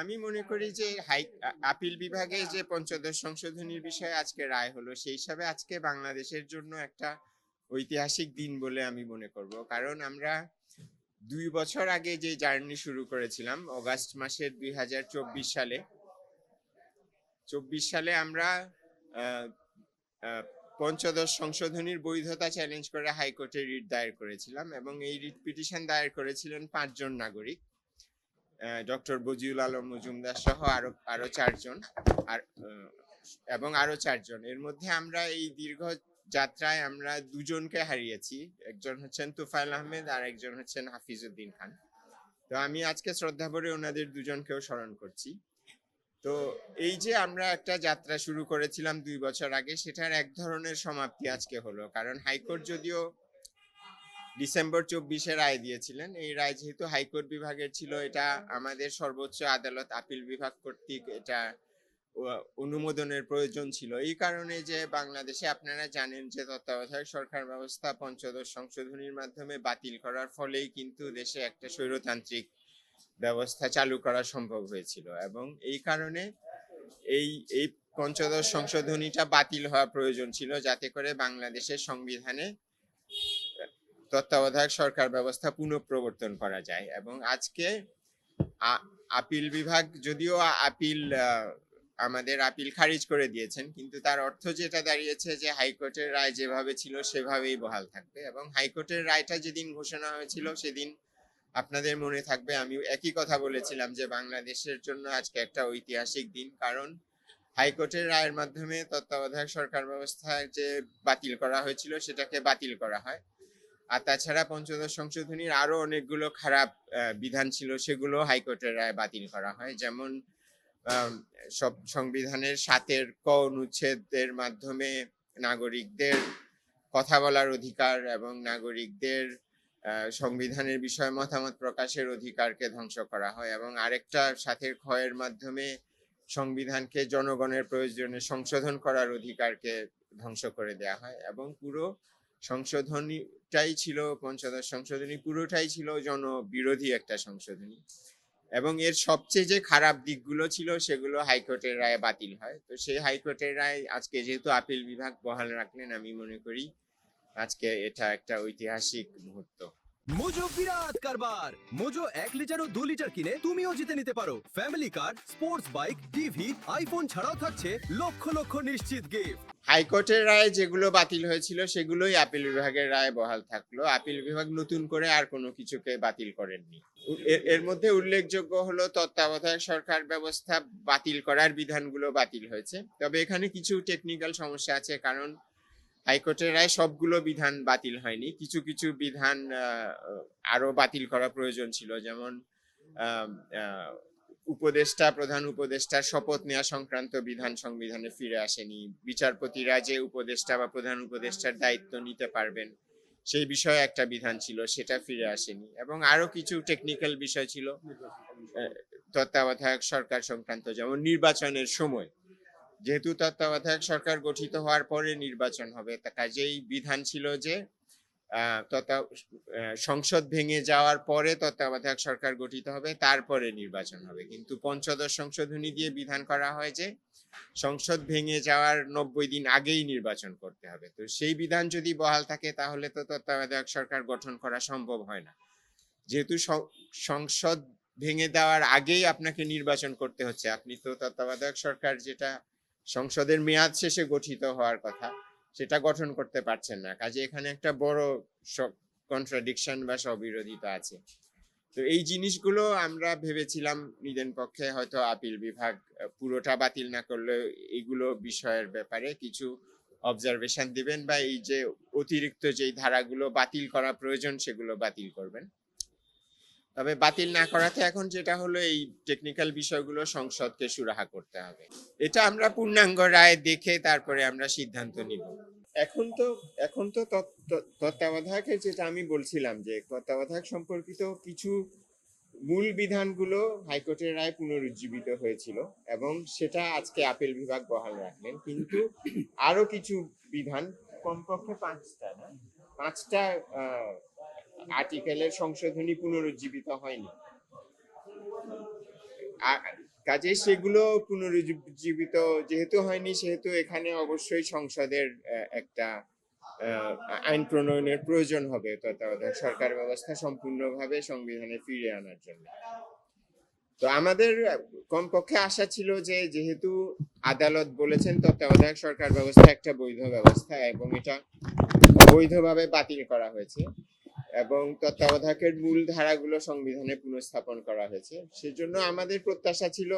আমি মনে করি যে আপিল বিভাগে যে পঞ্চদশ সংশোধনীর বিষয়ে আজকে রায় হলো, সেই হিসাবে আজকে বাংলাদেশের জন্য একটা ঐতিহাসিক দিন বলে আমি মনে করব। কারণ আমরা 2 বছর আগে যে জার্নি শুরু করেছিলাম অগাস্ট মাসের 2024 সালে, আমরা আহ, আহ, পঞ্চদশ সংশোধনীর বৈধতা চ্যালেঞ্জ করে হাইকোর্টে রিট দায়ের করেছিলাম, এবং এই রিট পিটিশন দায়ের করেছিলেন 5 জন নাগরিক, ডক্টর বজিউল আলম মজুমদার সহ আরো আরো 4 জন। আর এবং আরো 4 জন, এর মধ্যে আমরা এই দীর্ঘ যাত্রায় আমরা 2জনকে হারিয়েছি। একজন হচ্ছেন তুফাইল আহমেদ, আর একজন হচ্ছেন হাফিজউদ্দিন খান। তো আমি আজকে শ্রদ্ধা ভরে ওনাদের 2জনকেও স্মরণ করছি। তো এই যে আমরা একটা যাত্রা শুরু করেছিলাম 2 বছর আগে, সেটার এক ধরনের সমাপ্তি আজকে হলো। কারণ হাইকোর্ট যদিও ডিসেম্বর 24-এ রায় দিয়েছিলেন, এই রায় যেহেতু হাইকোর্ট বিভাগের ছিল, এটা আমাদের সর্বোচ্চ আদালত আপিল বিভাগ কর্তৃক এটা অনুমোদনের প্রয়োজন ছিল। এই কারণে যে বাংলাদেশে আপনারা জানেন যে তত্ত্বাবধায়ক সরকার ব্যবস্থা পঞ্চদশ সংশোধনীর মাধ্যমে বাতিল করার ফলেই কিন্তু দেশে একটা স্বৈরতান্ত্রিক ব্যবস্থা চালু করা সম্ভব হয়েছিল, এবং এই কারণে এই এই পঞ্চদশ সংশোধনীটা বাতিল হওয়া প্রয়োজন ছিল, যাতে করে বাংলাদেশের সংবিধানে তত্ত্বাবধায়ক সরকার ব্যবস্থা পুনঃপ্রবর্তন করা যায়। এবং আজকে আপিল বিভাগ যদিও আমাদের আপিল খারিজ করে দিয়েছেন, কিন্তু তার অর্থ যেটা দাঁড়িয়েছে যে হাইকোর্টের রায় যেভাবে ছিল সেভাবেই বহাল থাকবে। এবং হাইকোর্টের রায়টা যেদিন ঘোষণা হয়েছিল সেদিন আপনাদের মনে থাকবে আমি একই কথা বলেছিলাম যে বাংলাদেশের জন্য আজকে একটা ঐতিহাসিক দিন। কারণ হাইকোর্টের রায়ের মাধ্যমে তত্ত্বাবধায়ক সরকার ব্যবস্থা যে বাতিল করা হয়েছিল সেটাকে বাতিল করা হয়। আর তাছাড়া পঞ্চদশ সংশোধনীর আরো অনেকগুলো খারাপ বিধান ছিল, সেগুলো হাইকোর্টের রায় বাতিল করা হয়। যেমন সব সংবিধানের 7-এর ক অনুচ্ছেদের মাধ্যমে নাগরিকদের কথা বলার অধিকার এবং নাগরিকদের সংবিধানের বিষয়ে মতামত প্রকাশের অধিকারকে ধ্বংস করা হয়, এবং আরেকটা 7-এর খ এর মাধ্যমে সংবিধানকে জনগণের প্রয়োজনে সংশোধন করার অধিকারকে ধ্বংস করে দেয়া হয়। এবং পুরো সংশোধনীটাই ছিল, পঞ্চদশ সংশোধনী পুরোটাই ছিল জনবিরোধী একটা সংশোধনী, এবং এর সবচেয়ে যে খারাপ দিকগুলো ছিল সেগুলো হাইকোর্টের রায়ে বাতিল হয়। তো সেই হাইকোর্টের রায় আজকে যেহেতু আপিল বিভাগ বহাল রাখলেন, আমি মনে করি আজকে এটা একটা ঐতিহাসিক মুহূর্ত। মোজো বিরাট কারবার। মোজো 1 লিটার ও 2 লিটার কিনে তুমিও জিতে নিতে পারো ফ্যামিলি কার, স্পোর্টস বাইক, টিভি, আইফোন ছাড়াও থাকছে লক্ষ লক্ষ নিশ্চিত গিফট। হাইকোর্টের রায়ে যেগুলো বাতিল হয়েছিল সেগুলোই আপিল বিভাগের রায়ে বহাল থাকলো। আপিল বিভাগ নতুন করে আর কোনো কিছুকে বাতিল করেননি। এর মধ্যে উল্লেখযোগ্য হলো তত্ত্বাবধায়ক সরকার ব্যবস্থা বাতিল করার বিধানগুলো বাতিল হয়েছে। তবে এখানে কিছু টেকনিক্যাল সমস্যা আছে, কারণ হাইকোর্টের রায় সবগুলো বিধান বাতিল হয়নি। কিছু কিছু বিধান আরো বাতিল করা প্রয়োজন ছিল। যেমন প্রধান উপদেষ্টার শপথ নেওয়া সংক্রান্ত বিধান সংবিধানে ফিরে আসেনি। বিচারপতিরা যে উপদেষ্টা বা প্রধান উপদেষ্টার দায়িত্ব নিতে পারবেন সেই বিষয়ে একটা বিধান ছিল, সেটা ফিরে আসেনি। এবং আরো কিছু টেকনিক্যাল বিষয় ছিল তত্ত্বাবধায়ক সরকার সংক্রান্ত, যেমন নির্বাচনের সময়, যেহেতু তত্ত্বাবধায়ক সরকার গঠিত হওয়ার পরে নির্বাচন হবে, কাজেই বিধান ছিল যে সংসদ ভেঙে যাওয়ার পরে তত্ত্বাবধায়ক সরকার গঠিত হবে, তারপরে নির্বাচন হবে। কিন্তু পঞ্চদশ সংশোধনী দিয়ে বিধান করা হয় যে সংসদ ভেঙে যাওয়ার 90 দিন আগেই নির্বাচন করতে হবে। তো সেই বিধান যদি বহাল থাকে তাহলে তো তত্ত্বাবধায়ক সরকার গঠন করা সম্ভব হয় না। যেহেতু সংসদ ভেঙে দেওয়ার আগেই আপনাকে নির্বাচন করতে হচ্ছে, আপনি তো তত্ত্বাবধায়ক সরকার যেটা সংসদের মেয়াদ শেষে গঠিত হওয়ার কথা সেটা গঠন করতে পারছেন না। কাজে এখানে একটা বড় কন্ট্রাডিকশন বা স্ববিরোধিতা আছে। তো এই জিনিসগুলো আমরা ভেবেছিলাম নিদেন পক্ষে হয়তো আপিল বিভাগ পুরোটা বাতিল না করলে এইগুলো বিষয়ের ব্যাপারে কিছু অবজারভেশন দিবেন, বা এই যে অতিরিক্ত যেই ধারাগুলো বাতিল করা প্রয়োজন সেগুলো বাতিল করবেন। তবে বাতিল না করাতে এখন যেটা হলো, এই টেকনিক্যাল বিষয়গুলো সংসদকে সুরাহা করতে হবে। এটা আমরা পূর্ণাঙ্গ রায় দেখে তারপরে আমরা সিদ্ধান্ত নিব। এখন তো তত্ত্বাবধায়কের যেটা আমি বলছিলাম যে তত্ত্বাবধায়ক সম্পর্কিত কিছু মূল বিধানগুলো হাইকোর্টের রায় পুনরুজ্জীবিত হয়েছিল, এবং সেটা আজকে আপিল বিভাগ বহাল রাখলেন। কিন্তু আরো কিছু বিধান, কমপক্ষে 5টা আর্টিকেলের সংশোধনী পুনরুজ্জীবিত হয়নি। কাজে সেগুলো পুনরুজ্জীবিত যেহেতু হয়নি, সেহেতু এখানে অবশ্যই সংসদের একটা আইন প্রণয়নের প্রয়োজন হবে তত্ত্বাবধায়ক সরকার ব্যবস্থা সম্পূর্ণভাবে সংবিধানে ফিরিয়ে আনার জন্য। তো আমাদের কমপক্ষে আশা ছিল যে যেহেতু আদালত বলেছেন তত্ত্বাবধায়ক সরকার ব্যবস্থা একটা বৈধ ব্যবস্থা এবং এটা অবৈধভাবে বাতিল করা হয়েছে এবং তত্ত্বাবধায়কের মূল ধারাগুলো সংবিধানে পুনঃস্থাপন করা হয়েছে, সেজন্য আমাদের প্রত্যাশা ছিল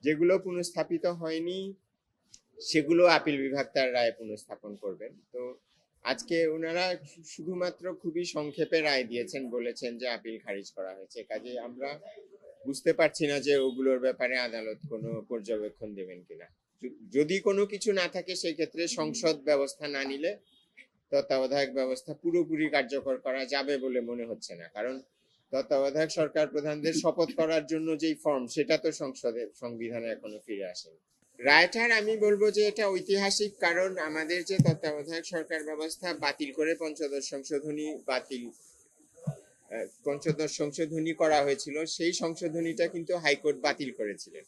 যেগুলো পুনঃস্থাপিত হয়নি সেগুলো আপিল বিভাগ তার রায় পুনঃস্থাপন করবেন। তো আজকে ওনারা শুধুমাত্র খুবই সংক্ষেপে রায় দিয়েছেন, বলেছেন যে আপিল খারিজ করা হয়েছে। কাজে আমরা বুঝতে পারছি না যে ওগুলোর ব্যাপারে আদালত কোনো পর্যবেক্ষণ দেবেন কিনা। যদি কোনো কিছু না থাকে সেই ক্ষেত্রে সংসদ ব্যবস্থা না নিলে তত্ত্বাবধায়ক ব্যবস্থা পুরোপুরি কার্যকর করা যাবে বলে মনে হচ্ছে না, কারণ তত্ত্বাবধায়ক সরকার প্রধানদের শপথ করার জন্য যেই ফর্ম সেটা তো সংবিধানে এখনো ফিরে আসেনি। রায়টার আমি বলবো যে এটা ঐতিহাসিক, কারণ আমাদের যে তত্ত্বাবধায়ক সরকার ব্যবস্থা বাতিল করে পঞ্চদশ সংশোধনী করা হয়েছিল, সেই সংশোধনীটা কিন্তু হাইকোর্ট বাতিল করেছিলেন,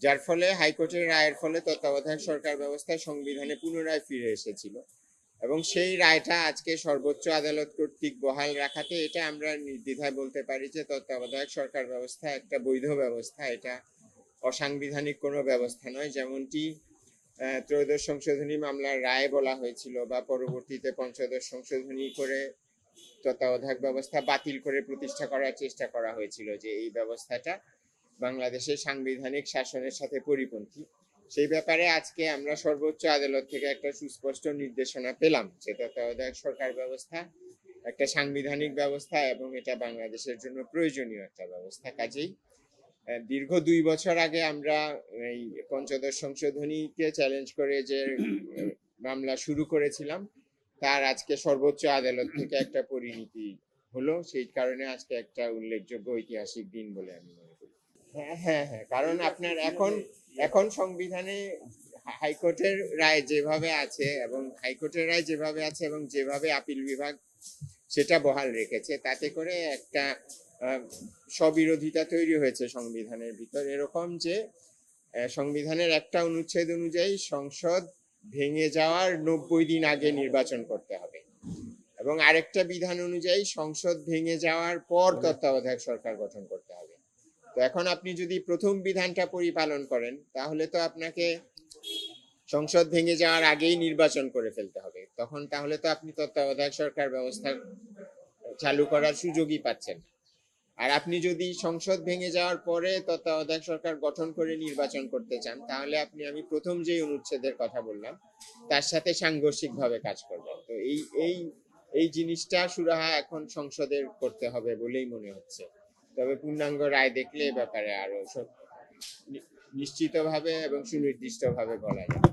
যার ফলে হাইকোর্টের রায়ের ফলে তত্ত্বাবধায়ক সরকার ব্যবস্থা সংবিধানে পুনরায় ফিরে এসেছিল এবং সেই রায়টা আজকে সর্বোচ্চ আদালত কর্তৃক বহাল রাখাতে এটা আমরা নির্দ্বিধায় বলতে পারি যে তত্ত্বাবধায়ক সরকার ব্যবস্থা একটা বৈধ ব্যবস্থা, এটা অসাংবিধানিক কোনো ব্যবস্থা নয়। যেমনটি ত্রয়োদশ সংশোধনী মামলার রায়ে বলা হয়েছিল বা পরবর্তীতে পঞ্চদশ সংশোধনী করে তত্ত্বাবধায়ক ব্যবস্থা বাতিল করে প্রতিষ্ঠা করার চেষ্টা করা হয়েছিল যে এই ব্যবস্থাটা বাংলাদেশের সাংবিধানিক শাসনের সাথে পরিপন্থী। সেই ব্যাপারে আজকে আমরা সর্বোচ্চ আদালত থেকে একটা সুস্পষ্ট নির্দেশনা পেলাম যে তত্ত্বাবধায়ক সরকার ব্যবস্থা একটা সাংবিধানিক ব্যবস্থা এবং এটা বাংলাদেশের জন্য প্রয়োজনীয় একটা ব্যবস্থা। কাজেই দীর্ঘ 2 বছর আগে আমরা এই পঞ্চদশ সংশোধনীকে চ্যালেঞ্জ করে যে মামলা শুরু করেছিলাম, তার আজকে সর্বোচ্চ আদালত থেকে একটা পরিণতি হলো, সেই কারণে আজকে একটা উল্লেখযোগ্য ঐতিহাসিক দিন বলে আমি মনে করি। হ্যাঁ, কারণ আপনার এখন সংবিধানে হাইকোর্টের রায় যেভাবে আছে এবং যেভাবে আপিল বিভাগ সেটা বহাল রেখেছে, তাতে করে একটা স্ববিরোধিতা তৈরি হয়েছে সংবিধানের ভিতর, এরকম যে সংবিধানের একটা অনুচ্ছেদ অনুযায়ী সংসদ ভেঙে যাওয়ার 90 দিন আগে নির্বাচন করতে হবে এবং আরেকটা বিধান অনুযায়ী সংসদ ভেঙে যাওয়ার পর তত্ত্বাবধায়ক সরকার গঠন করতে হবে। তো এখন আপনি যদি প্রথম বিধানটা পরিপালন করেন তাহলে তো আপনাকে সংসদ ভেঙে যাওয়ার আগেই নির্বাচন করে ফেলতে হবে, তাহলে তো আপনি তত্ত্বাবধায়ক সরকার ব্যবস্থা চালু করার সুযোগই পাচ্ছেন। আর আপনি যদি সংসদ ভেঙে যাওয়ার পরে তত্ত্বাবধায়ক সরকার গঠন করে নির্বাচন করতে চান, তাহলে আমি প্রথম যে অনুচ্ছেদের কথা বললাম তার সাথে সাংঘর্ষিকভাবে কাজ করবেন। তো এই জিনিসটা সুরাহা এখন সংসদের করতে হবে বলেই মনে হচ্ছে। তবে পূর্ণাঙ্গ রায় দেখলে এ ব্যাপারে আরো নিশ্চিতভাবে এবং সুনির্দিষ্টভাবে বলা যাবে।